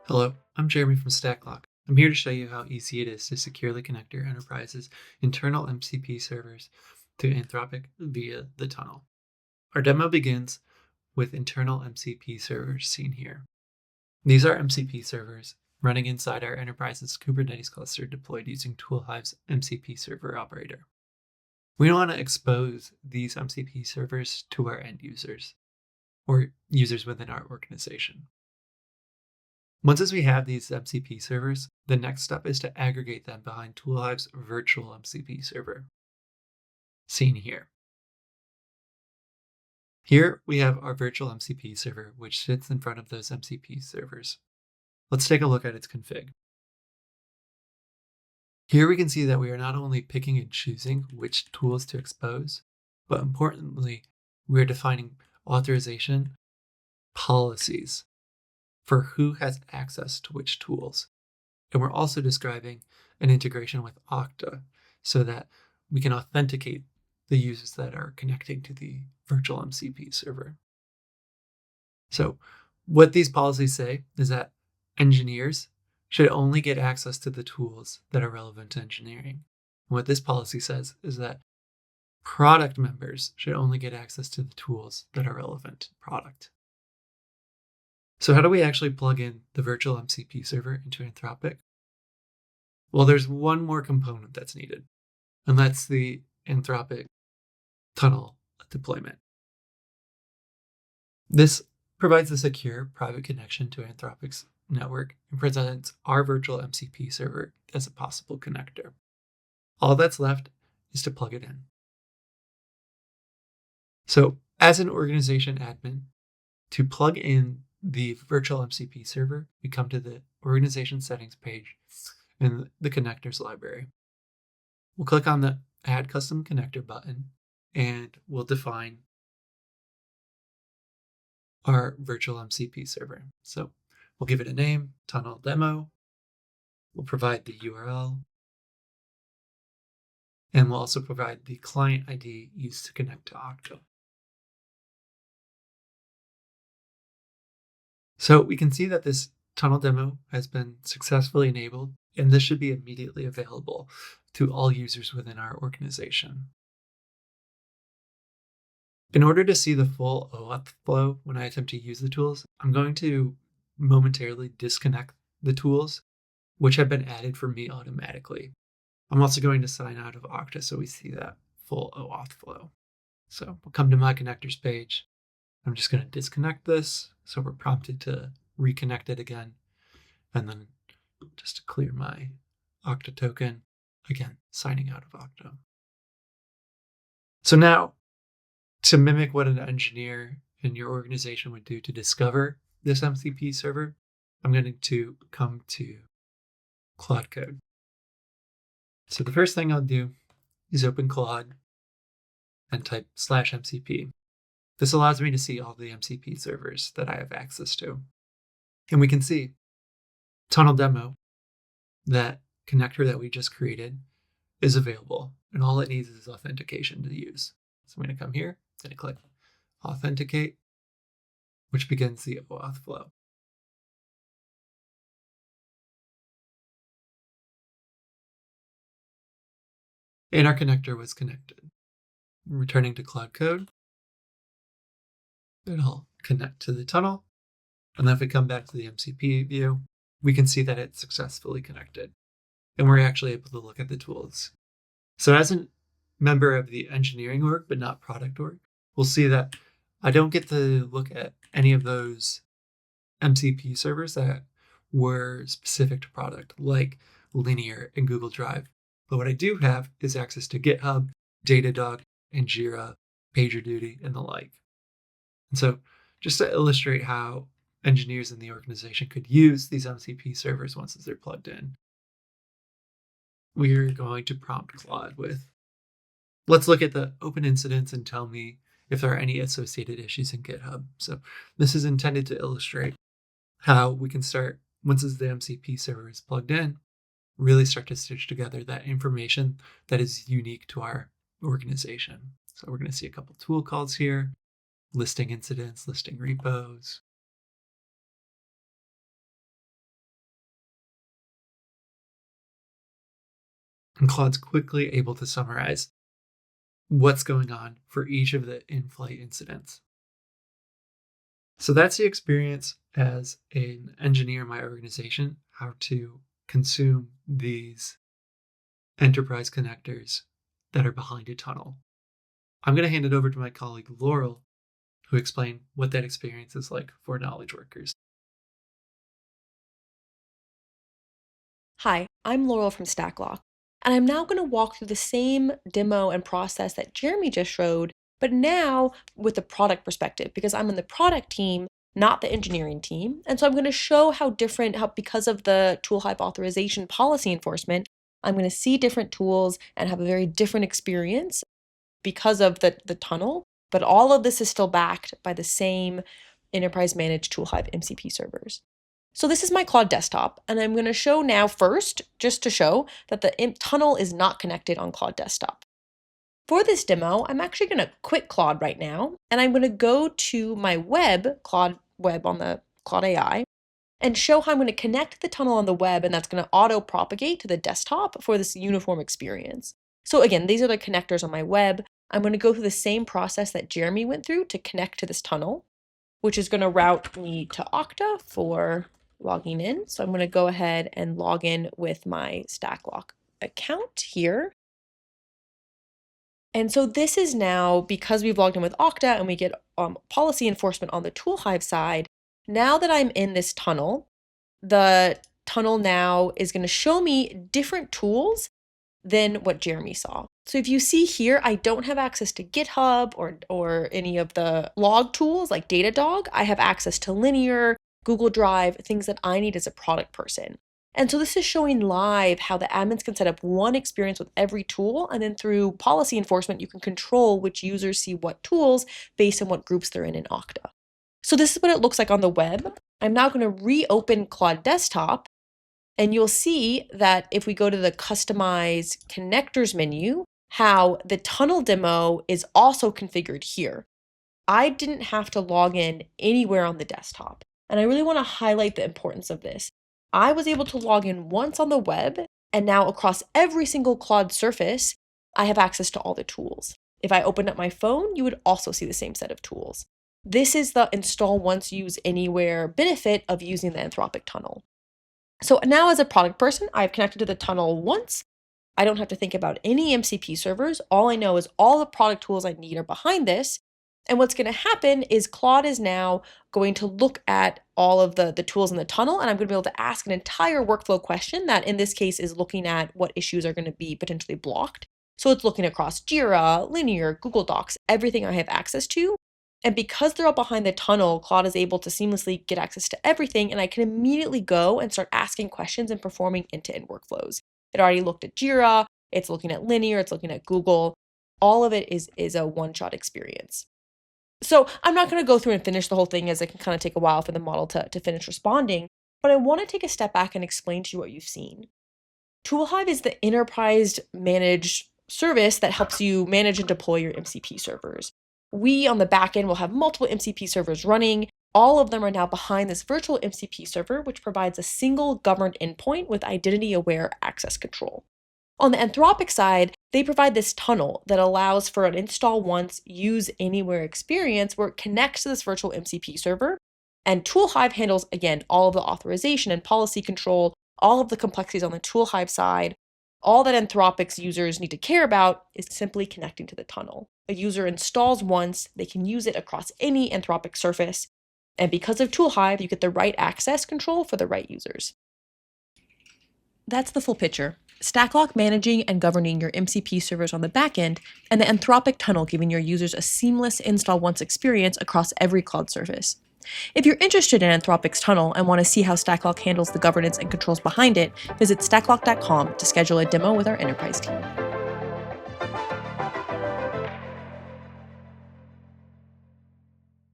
Hello, I'm Jeremy from Stacklok. I'm here to show you how easy it is to securely connect your enterprise's internal MCP servers to Anthropic via the tunnel. Our demo begins with internal MCP servers seen here. These are MCP servers running inside our enterprise's Kubernetes cluster deployed using ToolHive's MCP Server Operator. We want to expose these MCP servers to our end users or users within our organization. Once we have these MCP servers, the next step is to aggregate them behind ToolHive's virtual MCP server, seen here. Here we have our virtual MCP server, which sits in front of those MCP servers. Let's take a look at its config. Here we can see that we are not only picking and choosing which tools to expose, but importantly, we are defining authorization policies for who has access to which tools. And we're also describing an integration with Okta so that we can authenticate the users that are connecting to the virtual MCP server. So what these policies say is that engineers should only get access to the tools that are relevant to engineering. What this policy says is that product members should only get access to the tools that are relevant to product. So how do we actually plug in the virtual MCP server into Anthropic? Well, there's one more component that's needed, and that's the Anthropic tunnel deployment. This provides a secure private connection to Anthropic's network and presents our virtual MCP server as a possible connector. All that's left is to plug it in. So as an organization admin, to plug in the virtual MCP server, we come to the organization settings page in the connectors library. We'll click on the Add Custom Connector button, and we'll define our virtual MCP server. So we'll give it a name, tunnel demo. We'll provide the URL, and we'll also provide the client ID used to connect to Okta. So we can see that this tunnel demo has been successfully enabled, and this should be immediately available to all users within our organization. In order to see the full OAuth flow when I attempt to use the tools, I'm going to momentarily disconnect the tools, which have been added for me automatically. I'm also going to sign out of Okta so we see that full OAuth flow. So we'll come to my connectors page. I'm just going to disconnect this so we're prompted to reconnect it again. And then just to clear my Okta token, again, signing out of Okta. So now, to mimic what an engineer in your organization would do to discover this MCP server, I'm going to come to Claude code. So the first thing I'll do is open Claude and type /MCP. This allows me to see all the MCP servers that I have access to. And we can see tunnel demo, that connector that we just created, is available. And all it needs is authentication to use. So I'm going to come here, going to click authenticate, which begins the OAuth flow. And our connector was connected. Returning to Claude code, it'll connect to the tunnel. And then if we come back to the MCP view, we can see that it's successfully connected. And we're actually able to look at the tools. So as a member of the engineering org, but not product org, we'll see that I don't get to look at any of those MCP servers that were specific to product, like Linear and Google Drive. But what I do have is access to GitHub, Datadog, and Jira, PagerDuty, and the like. And so just to illustrate how engineers in the organization could use these MCP servers once they're plugged in, we're going to prompt Claude with, let's look at the open incidents and tell me if there are any associated issues in GitHub. So this is intended to illustrate how we can start, once the MCP server is plugged in, really start to stitch together that information that is unique to our organization. So we're going to see a couple tool calls here, listing incidents, listing repos. And Claude's quickly able to summarize what's going on for each of the in-flight incidents. So that's the experience as an engineer in my organization, how to consume these enterprise connectors that are behind a tunnel. I'm going to hand it over to my colleague Laurel, who explained what that experience is like for knowledge workers. Hi, I'm Laurel from Stacklok, and I'm now going to walk through the same demo and process that Jeremy just showed, but now with the product perspective, because I'm in the product team, not the engineering team. And so I'm going to show how because of the ToolHive authorization policy enforcement, I'm going to see different tools and have a very different experience because of the tunnel, but all of this is still backed by the same enterprise managed ToolHive MCP servers. So this is my Claude desktop, and I'm going to show now first, just to show that the tunnel is not connected on Claude desktop. For this demo, I'm actually going to quit Claude right now, and I'm going to go to my Claude web on the Claude AI, and show how I'm going to connect the tunnel on the web, and that's going to auto-propagate to the desktop for this uniform experience. So again, these are the connectors on my web. I'm going to go through the same process that Jeremy went through to connect to this tunnel, which is going to route me to Okta for logging in. So I'm going to go ahead and log in with my Stacklok account here. And so this is now, because we've logged in with Okta and we get policy enforcement on the ToolHive side, now that I'm in this tunnel, the tunnel now is going to show me different tools than what Jeremy saw. So if you see here, I don't have access to GitHub or any of the log tools like Datadog. I have access to Linear, Google Drive, things that I need as a product person. And so this is showing live how the admins can set up one experience with every tool, and then through policy enforcement, you can control which users see what tools based on what groups they're in Okta. So this is what it looks like on the web. I'm now going to reopen Claude Desktop, and you'll see that if we go to the Customize Connectors menu, how the tunnel demo is also configured here. I didn't have to log in anywhere on the desktop. And I really want to highlight the importance of this. I was able to log in once on the web, and now across every single Claude surface, I have access to all the tools. If I opened up my phone, you would also see the same set of tools. This is the install once, use anywhere benefit of using the Anthropic tunnel. So now as a product person, I've connected to the tunnel once. I don't have to think about any MCP servers. All I know is all the product tools I need are behind this. And what's going to happen is Claude is now going to look at all of the tools in the tunnel, and I'm going to be able to ask an entire workflow question that in this case is looking at what issues are going to be potentially blocked. So it's looking across Jira, Linear, Google Docs, everything I have access to. And because they're all behind the tunnel, Claude is able to seamlessly get access to everything, and I can immediately go and start asking questions and performing end-to-end workflows. It already looked at Jira, it's looking at Linear, it's looking at Google. All of it is a one-shot experience. So I'm not going to go through and finish the whole thing, as it can kind of take a while for the model to finish responding, but I want to take a step back and explain to you what you've seen. ToolHive is the enterprise managed service that helps you manage and deploy your MCP servers. We on the back end will have multiple MCP servers running. All of them are now behind this virtual MCP server, which provides a single governed endpoint with identity-aware access control. On the Anthropic side, they provide this tunnel that allows for an install once, use anywhere experience where it connects to this virtual MCP server. And ToolHive handles, again, all of the authorization and policy control, all of the complexities on the ToolHive side. All that Anthropic's users need to care about is simply connecting to the tunnel. A user installs once, they can use it across any Anthropic surface. And because of ToolHive, you get the right access control for the right users. That's the full picture. Stacklok managing and governing your MCP servers on the backend, and the Anthropic tunnel giving your users a seamless install once experience across every cloud service. If you're interested in Anthropic's tunnel and want to see how Stacklok handles the governance and controls behind it, visit stacklok.com to schedule a demo with our enterprise team.